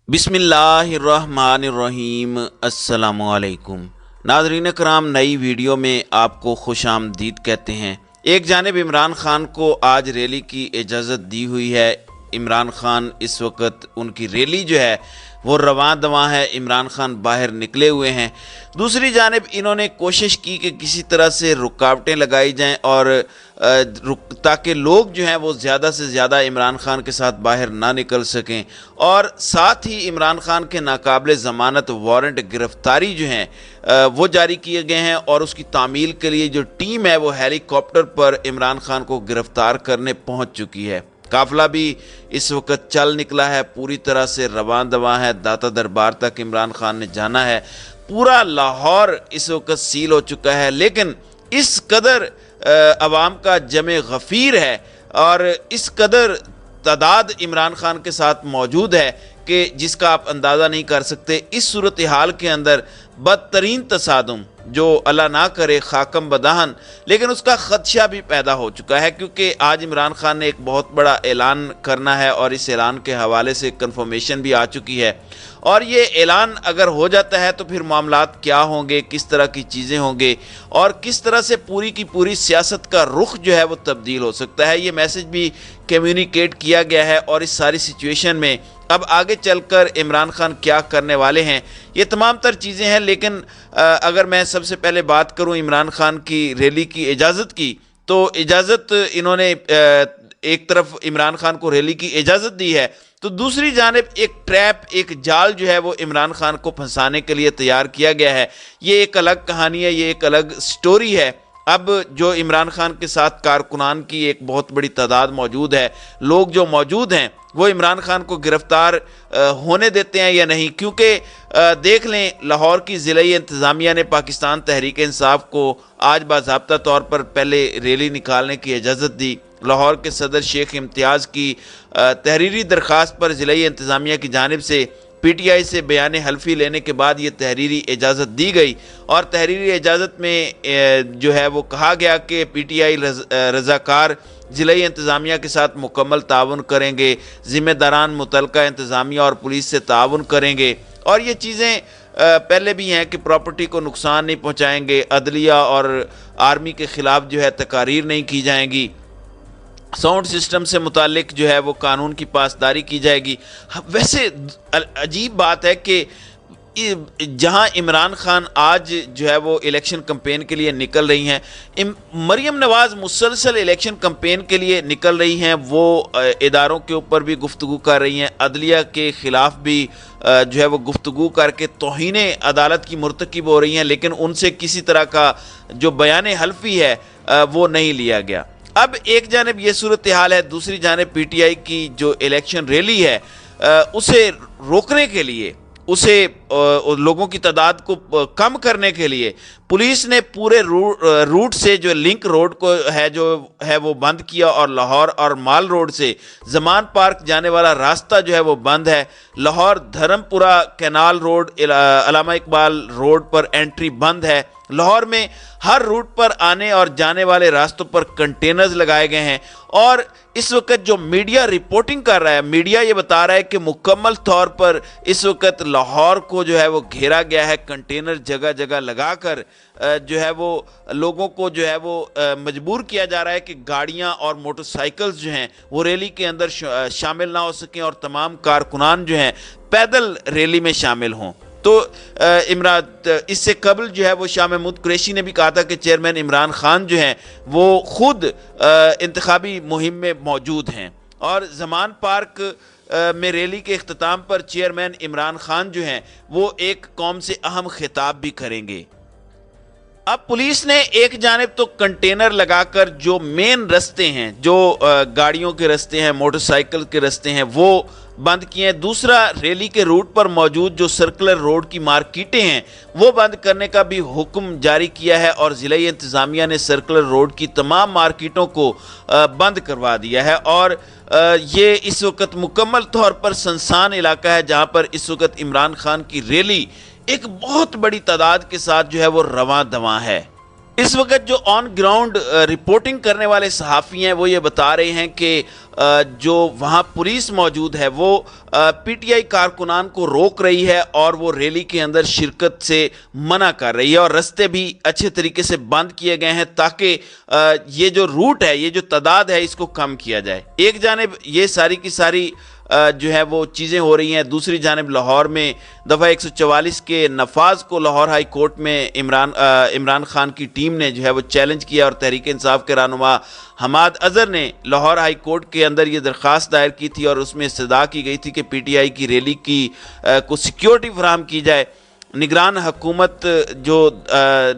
बिस्मिल्लाहिर्रहमानिर्रहीम। अस्सलामुअलैकुम नाज़रीन कराम, नई वीडियो में आपको खुश आमदीद कहते हैं। एक जानिब इमरान खान को आज रैली की इजाज़त दी हुई है। इमरान खान इस वक्त उनकी रैली जो है वो रवां दवां है। इमरान खान बाहर निकले हुए हैं। दूसरी जानिब इन्होंने कोशिश की कि किसी तरह से रुकावटें लगाई जाएं और ताकि लोग जो हैं वो ज़्यादा से ज़्यादा इमरान खान के साथ बाहर ना निकल सकें, और साथ ही इमरान खान के नाकाबिले ज़मानत वारंट गिरफ़्तारी जो हैं वो जारी किए गए हैं। और उसकी तामील के लिए जो टीम है वो हेलीकॉप्टर पर इमरान खान को गिरफ़्तार करने पहुँच चुकी है। काफ़िला भी इस वक्त चल निकला है, पूरी तरह से रवां दवां है। दाता दरबार तक इमरान खान ने जाना है। पूरा लाहौर इस वक्त सील हो चुका है, लेकिन इस कदर अवाम का जमे गफ़ीर है और इस कदर तादाद इमरान खान के साथ मौजूद है कि जिसका आप अंदाज़ा नहीं कर सकते। इस सूरत हाल के अंदर बदतरीन तसादुम, जो अल्लाह ना करे खाकम बदहन, लेकिन उसका ख़दशा भी पैदा हो चुका है, क्योंकि आज इमरान खान ने एक बहुत बड़ा ऐलान करना है और इस ऐलान के हवाले से कन्फर्मेशन भी आ चुकी है। और ये ऐलान अगर हो जाता है तो फिर मामलात क्या होंगे, किस तरह की चीज़ें होंगे और किस तरह से पूरी की पूरी सियासत का रुख जो है वो तब्दील हो सकता है। ये मैसेज भी कम्युनिकेट किया गया है। और इस सारी सिचुएशन में अब आगे चलकर इमरान खान क्या करने वाले हैं, ये तमाम तर चीज़ें हैं। लेकिन अगर मैं सबसे पहले बात करूं इमरान खान की रैली की इजाज़त की, तो इजाज़त इन्होंने एक तरफ इमरान खान को रैली की इजाज़त दी है, तो दूसरी जानिब एक ट्रैप, एक जाल जो है वो इमरान खान को फंसाने के लिए तैयार किया गया है। ये एक अलग कहानी है, ये एक अलग स्टोरी है। अब जो इमरान खान के साथ कारकुनान की एक बहुत बड़ी तादाद मौजूद है, लोग जो मौजूद हैं वो इमरान खान को गिरफ़्तार होने देते हैं या नहीं, क्योंकि देख लें लाहौर की ज़िलाई इंतज़ामिया ने पाकिस्तान तहरीक इंसाफ को आज बाज़ाब्ता तौर पर पहले रैली निकालने की इजाज़त दी। लाहौर के सदर शेख इम्तियाज़ की तहरीरी दरख्वास्त पर ज़िलाई इंतज़ामिया की जानिब से पीटीआई से बयान हल्फी लेने के बाद ये तहरीरी इजाज़त दी गई। और तहरीरी इजाज़त में जो है वो कहा गया कि पीटीआई रज़ाकार ज़िलाई इंतज़ामिया के साथ मुकम्मल ताउन करेंगे, ज़िम्मेदारान मुतलका इंतज़ामिया और पुलिस से ताउन करेंगे। और ये चीज़ें पहले भी हैं कि प्रॉपर्टी को नुकसान नहीं पहुँचाएँगे, अदलिया और आर्मी के ख़िलाफ़ जो है तकारीर नहीं की जाएंगी, साउंड सिस्टम से मुतालिक जो है वो कानून की पासदारी की जाएगी। वैसे अजीब बात है कि जहां इमरान खान आज जो है वो इलेक्शन कैंपेन के लिए निकल रही हैं, मरियम नवाज़ मुसलसल इलेक्शन कैंपेन के लिए निकल रही हैं, वो इदारों के ऊपर भी गुफ्तगू कर रही हैं, अदलिया के ख़िलाफ़ भी जो है वो गुफ्तगू करके तौहीने अदालत की मुर्तकिब हो रही हैं, लेकिन उनसे किसी तरह का जो बयान हल्फी है वो नहीं लिया गया। अब एक जानिब ये सूरत हाल है, दूसरी जानिब पीटीआई की जो इलेक्शन रैली है उसे रोकने के लिए, उसे लोगों की तादाद को कम करने के लिए पुलिस ने पूरे रूट से जो लिंक रोड को है जो है वो बंद किया, और लाहौर और माल रोड से ज़मान पार्क जाने वाला रास्ता जो है वो बंद है। लाहौर धर्मपुरा कैनाल रोड, अल्लामा इकबाल रोड पर एंट्री बंद है। लाहौर में हर रूट पर आने और जाने वाले रास्तों पर कंटेनर्स लगाए गए हैं। और इस वक्त जो मीडिया रिपोर्टिंग कर रहा है, मीडिया ये बता रहा है कि मुकम्मल तौर पर इस वक्त लाहौर को जो है वो घेरा गया है, कंटेनर जगह जगह लगाकर जो है वो लोगों को जो है वो मजबूर किया जा रहा है कि गाड़ियां और मोटरसाइकिल्स जो हैं वो रैली के अंदर शामिल ना हो सकें और तमाम कारकुनान जो हैं पैदल रैली में शामिल हों। तो इससे कबल जो है वो शाह महमूद कुरैशी ने भी कहा था कि चेयरमैन इमरान खान जो हैं वो खुद इंतखाबी मुहिम में मौजूद हैं, और ज़मान पार्क में रैली के इख्तिताम पर चेयरमैन इमरान खान जो हैं वो एक कौम से अहम खिताब भी करेंगे। अब पुलिस ने एक जानिब तो कंटेनर लगाकर जो मेन रास्ते हैं, जो गाड़ियों के रास्ते हैं, मोटरसाइकिल के रास्ते हैं, वो बंद किए हैं। दूसरा, रैली के रूट पर मौजूद जो सर्कुलर रोड की मार्केटें हैं वो बंद करने का भी हुक्म जारी किया है, और ज़िला इंतज़ामिया ने सर्कुलर रोड की तमाम मार्केटों को बंद करवा दिया है। और ये इस वक्त मुकम्मल तौर पर सुनसान इलाका है, जहाँ पर इस वक्त इमरान खान की रैली एक बहुत बड़ी तादाद के साथ जो है वो रवां दवां है। इस वक्त जो ऑन ग्राउंड रिपोर्टिंग करने वाले सहाफ़ी हैं वो ये बता रहे हैं कि جو وہاں پولیس موجود ہے وہ پی ٹی آئی کارکنان کو روک رہی ہے اور وہ ریلی کے اندر شرکت سے منع کر رہی ہے، اور رستے بھی اچھے طریقے سے بند کیے گئے ہیں تاکہ یہ جو روٹ ہے، یہ جو تعداد ہے، اس کو کم کیا جائے۔ ایک جانب یہ ساری کی ساری جو ہے وہ چیزیں ہو رہی ہیں، دوسری جانب لاہور میں دفعہ 144 کے نفاذ کو لاہور ہائی کورٹ میں عمران خان کی ٹیم نے جو ہے وہ چیلنج کیا، اور تحریک انصاف کے رہنما حماد اظہر نے لاہور ہائی کورٹ کے اندر یہ درخواست دائر کی تھی، اور اس میں استدعا کی گئی تھی کہ پی ٹی آئی کی ریلی کی کو سیکیورٹی فراہم کی جائے۔ نگران حکومت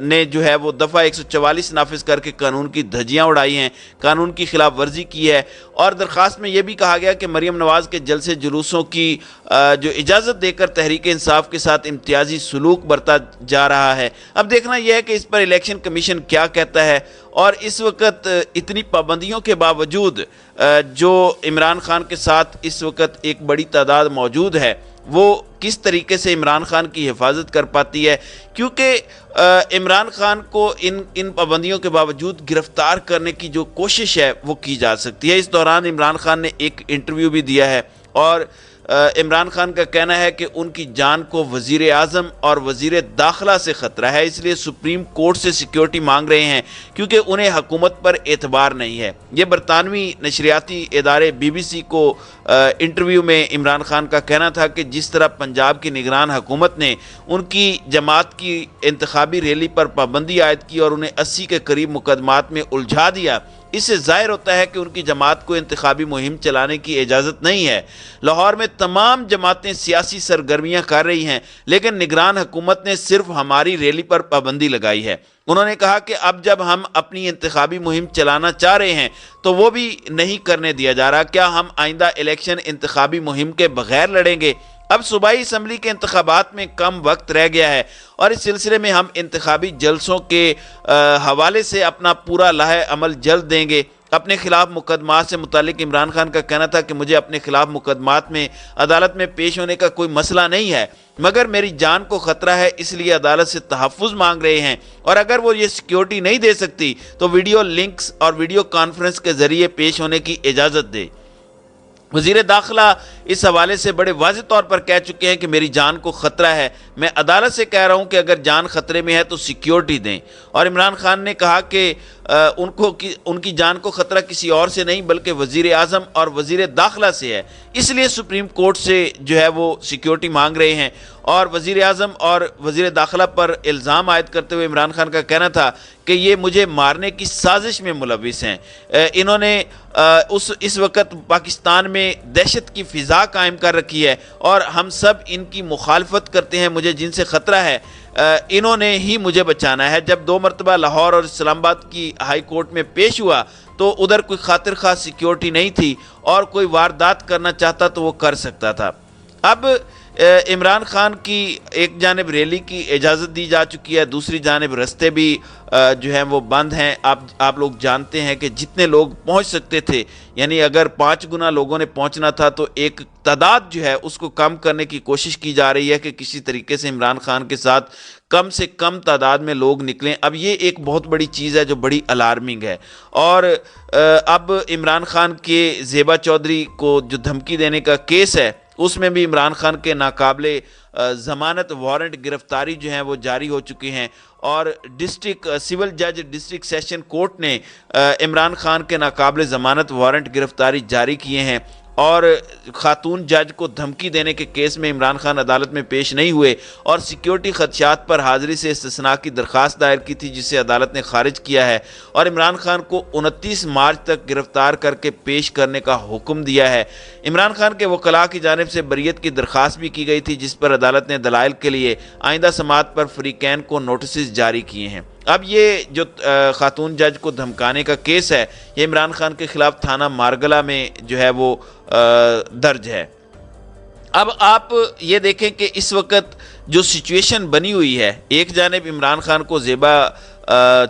نے جو ہے وہ دفعہ 144 نافذ کر کے قانون کی دھجیاں اڑائی ہیں، قانون کی خلاف ورزی کی ہے، اور درخواست میں یہ بھی کہا گیا کہ مریم نواز کے جلسے جلوسوں کی جو اجازت دے کر تحریک انصاف کے ساتھ امتیازی سلوک برتا جا رہا ہے۔ اب دیکھنا یہ ہے کہ اس پر الیکشن کمیشن کیا کہتا ہے، اور اس وقت اتنی پابندیوں کے باوجود جو عمران خان کے ساتھ اس وقت ایک بڑی تعداد موجود ہے، وہ کس طریقے سے عمران خان کی حفاظت کر پاتی ہے، کیونکہ عمران خان کو ان پابندیوں کے باوجود گرفتار کرنے کی جو کوشش ہے وہ کی جا سکتی ہے۔ اس دوران عمران خان نے ایک انٹرویو بھی دیا ہے، اور عمران خان کا کہنا ہے کہ ان کی جان کو وزیر اعظم اور وزیر داخلہ سے خطرہ ہے، اس لیے سپریم کورٹ سے سیکیورٹی مانگ رہے ہیں کیونکہ انہیں حکومت پر اعتبار نہیں ہے۔ یہ برطانوی نشریاتی ادارے بی بی سی کو انٹرویو میں عمران خان کا کہنا تھا کہ جس طرح پنجاب کی نگران حکومت نے ان کی جماعت کی انتخابی ریلی پر پابندی عائد کی اور انہیں 80 کے قریب مقدمات میں الجھا دیا، اس سے ظاہر ہوتا ہے کہ ان کی جماعت کو انتخابی مہم چلانے کی اجازت نہیں ہے۔ لاہور میں تمام جماعتیں سیاسی سرگرمیاں کر رہی ہیں، لیکن نگران حکومت نے صرف ہماری ریلی پر پابندی لگائی ہے۔ انہوں نے کہا کہ اب جب ہم اپنی انتخابی مہم چلانا چاہ رہے ہیں تو وہ بھی نہیں کرنے دیا جا رہا۔ کیا ہم آئندہ الیکشن انتخابی مہم کے بغیر لڑیں گے؟ اب صوبائی اسمبلی کے انتخابات میں کم وقت رہ گیا ہے، اور اس سلسلے میں ہم انتخابی جلسوں کے حوالے سے اپنا پورا لائحہ عمل جلد دیں گے۔ اپنے خلاف مقدمات سے متعلق عمران خان کا کہنا تھا کہ مجھے اپنے خلاف مقدمات میں عدالت میں پیش ہونے کا کوئی مسئلہ نہیں ہے، مگر میری جان کو خطرہ ہے، اس لیے عدالت سے تحفظ مانگ رہے ہیں، اور اگر وہ یہ سیکیورٹی نہیں دے سکتی تو ویڈیو لنکس اور ویڈیو کانفرنس کے ذریعے پیش ہونے کی اجازت دے۔ وزیر داخلہ اس حوالے سے بڑے واضح طور پر کہہ چکے ہیں کہ میری جان کو خطرہ ہے، میں عدالت سے کہہ رہا ہوں کہ اگر جان خطرے میں ہے تو سیکیورٹی دیں۔ اور عمران خان نے کہا کہ ان کی جان کو خطرہ کسی اور سے نہیں بلکہ وزیر اعظم اور وزیر داخلہ سے ہے، اس لیے سپریم کورٹ سے جو ہے وہ سیکیورٹی مانگ رہے ہیں۔ اور وزیر اعظم اور وزیر داخلہ پر الزام عائد کرتے ہوئے عمران خان کا کہنا تھا کہ یہ مجھے مارنے کی سازش میں ملوث ہیں۔ انہوں نے اس وقت پاکستان میں دہشت کی فضا قائم کر رکھی ہے، اور ہم سب ان کی مخالفت کرتے ہیں، مجھے جن سے خطرہ ہے انہوں نے ہی مجھے بچانا ہے۔ جب 2 مرتبہ لاہور اور اسلام آباد کی ہائی کورٹ میں پیش ہوا تو ادھر کوئی خاطر خواہ سیکیورٹی نہیں تھی، اور کوئی واردات کرنا چاہتا تو وہ کر سکتا تھا۔ اب عمران خان کی ایک جانب ریلی کی اجازت دی جا چکی ہے، دوسری جانب رستے بھی جو ہیں وہ بند ہیں۔ آپ لوگ جانتے ہیں کہ جتنے لوگ پہنچ سکتے تھے، یعنی اگر 5 گنا لوگوں نے پہنچنا تھا تو ایک تعداد جو ہے اس کو کم کرنے کی کوشش کی جا رہی ہے کہ کسی طریقے سے عمران خان کے ساتھ کم سے کم تعداد میں لوگ نکلیں۔ اب یہ ایک بہت بڑی چیز ہے جو بڑی الارمنگ ہے، اور اب عمران خان کے زیبا چودھری کو جو دھمکی دینے کا کیس ہے اس میں بھی عمران خان کے ناقابل ضمانت وارنٹ گرفتاری جو ہیں وہ جاری ہو چکی ہیں، اور سول جج ڈسٹرکٹ سیشن کورٹ نے عمران خان کے ناقابل ضمانت وارنٹ گرفتاری جاری کیے ہیں، اور خاتون جج کو دھمکی دینے کے کیس میں عمران خان عدالت میں پیش نہیں ہوئے، اور سیکیورٹی خدشات پر حاضری سے استثناء کی درخواست دائر کی تھی جسے عدالت نے خارج کیا ہے، اور عمران خان کو 29 مارچ تک گرفتار کر کے پیش کرنے کا حکم دیا ہے۔ عمران خان کے وکلاء کی جانب سے بریت کی درخواست بھی کی گئی تھی، جس پر عدالت نے دلائل کے لیے آئندہ سماعت پر فریقین کو نوٹسز جاری کیے ہیں۔ اب یہ جو خاتون جج کو دھمکانے کا کیس ہے یہ عمران خان کے خلاف تھانہ مارگلہ میں جو ہے وہ درج ہے۔ اب آپ یہ دیکھیں کہ اس وقت جو سچویشن بنی ہوئی ہے، ایک جانب عمران خان کو زیبا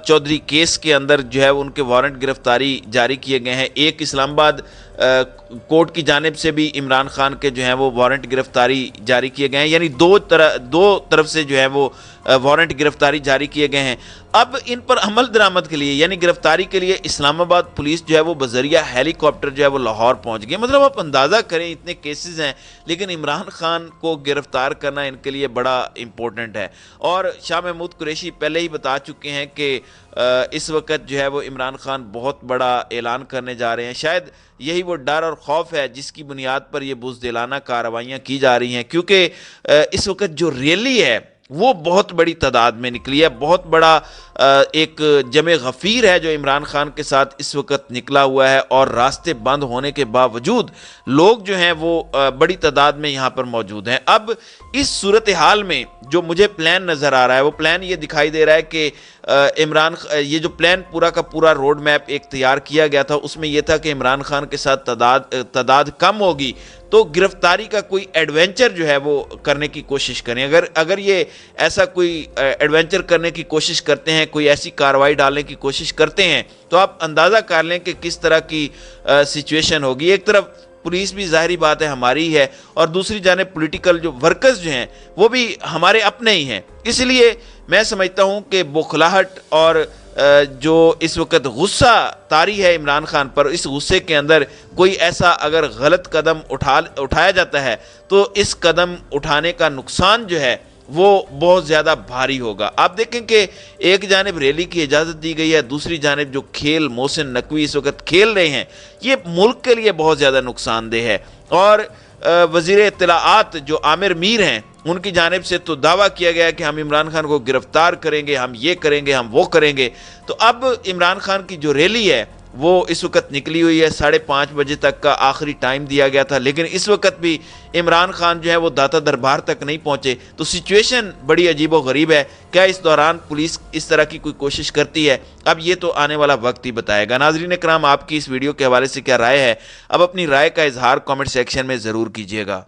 چودھری کیس کے اندر جو ہے ان کے وارنٹ گرفتاری جاری کیے گئے ہیں، ایک اسلام آباد कोर्ट की जानिब से भी इमरान खान के जो हैं वो वारंट गिरफ्तारी जारी किए गए हैं, यानी दो तरफ से जो है वो वारंट गिरफ्तारी जारी किए गए हैं। अब इन पर अमल दरामद के लिए यानी गिरफ्तारी के लिए इस्लामाबाद पुलिस जो है वो बजरिया हेलीकॉप्टर जो है वो लाहौर पहुंच गई। मतलब आप अंदाज़ा करें, इतने केसेस हैं लेकिन इमरान खान को गिरफ्तार करना इनके लिए बड़ा इम्पोर्टेंट है। और शाह महमूद कुरैशी पहले ही बता चुके हैं कि इस वक्त जो है वो इमरान खान बहुत बड़ा ऐलान करने जा रहे हैं। शायद यही वो डर और खौफ है जिसकी बुनियाद पर ये बुज़दिलाना कार्रवाइयाँ की जा रही हैं, क्योंकि इस वक्त जो रैली है वो बहुत बड़ी तादाद में निकली है। बहुत बड़ा एक जमे गफ़ीर है जो इमरान खान के साथ इस वक्त निकला हुआ है, और रास्ते बंद होने के बावजूद लोग जो हैं वो बड़ी तादाद में यहाँ पर मौजूद हैं। अब इस सूरत हाल में जो मुझे प्लान नज़र आ रहा है वो प्लान ये दिखाई दे रहा है कि ये जो प्लान पूरा का पूरा रोड मैप एक तैयार किया गया था उसमें यह था कि इमरान खान के साथ तादाद कम होगी तो गिरफ्तारी का कोई एडवेंचर जो है वो करने की कोशिश करें। अगर ये ऐसा कोई एडवेंचर करने की कोशिश करते हैं, कोई ऐसी कार्रवाई डालने की कोशिश करते हैं, तो आप अंदाज़ा कर लें कि किस तरह की सिचुएशन होगी। एक तरफ पुलिस भी ज़ाहिरी बात है हमारी ही है, और दूसरी जानिब पॉलिटिकल जो वर्कर्स जो हैं वो भी हमारे अपने ही हैं। इसलिए मैं समझता हूँ कि बौखलाहट और जो इस वक्त गुस्सा तारी है इमरान खान पर, इस गुस्से के अंदर कोई ऐसा अगर गलत कदम उठाया जाता है तो इस कदम उठाने का नुकसान जो है वो बहुत ज़्यादा भारी होगा। आप देखें कि एक जानिब रैली की इजाज़त दी गई है, दूसरी जानिब जो खेल मोहसिन नकवी इस वक्त खेल रहे हैं ये मुल्क के लिए बहुत ज़्यादा नुकसानदेह है। और वज़ीर इत्तलाआत जो आमिर मीर हैं उनकी जानिब से तो दावा किया गया कि हम इमरान खान को गिरफ्तार करेंगे, हम ये करेंगे, हम वो करेंगे। तो अब इमरान खान की जो रैली है वो इस वक्त निकली हुई है, 5:30 बजे तक का आखिरी टाइम दिया गया था, लेकिन इस वक्त भी इमरान खान जो है वो दाता दरबार तक नहीं पहुंचे। तो सिचुएशन बड़ी अजीब व गरीब है। क्या इस दौरान पुलिस इस तरह की कोई कोशिश करती है? अब ये तो आने वाला वक्त ही बताएगा। नाज़रीन इकराम, आपकी इस वीडियो के हवाले से क्या राय है? अब अपनी राय का इजहार कमेंट सेक्शन में ज़रूर कीजिएगा।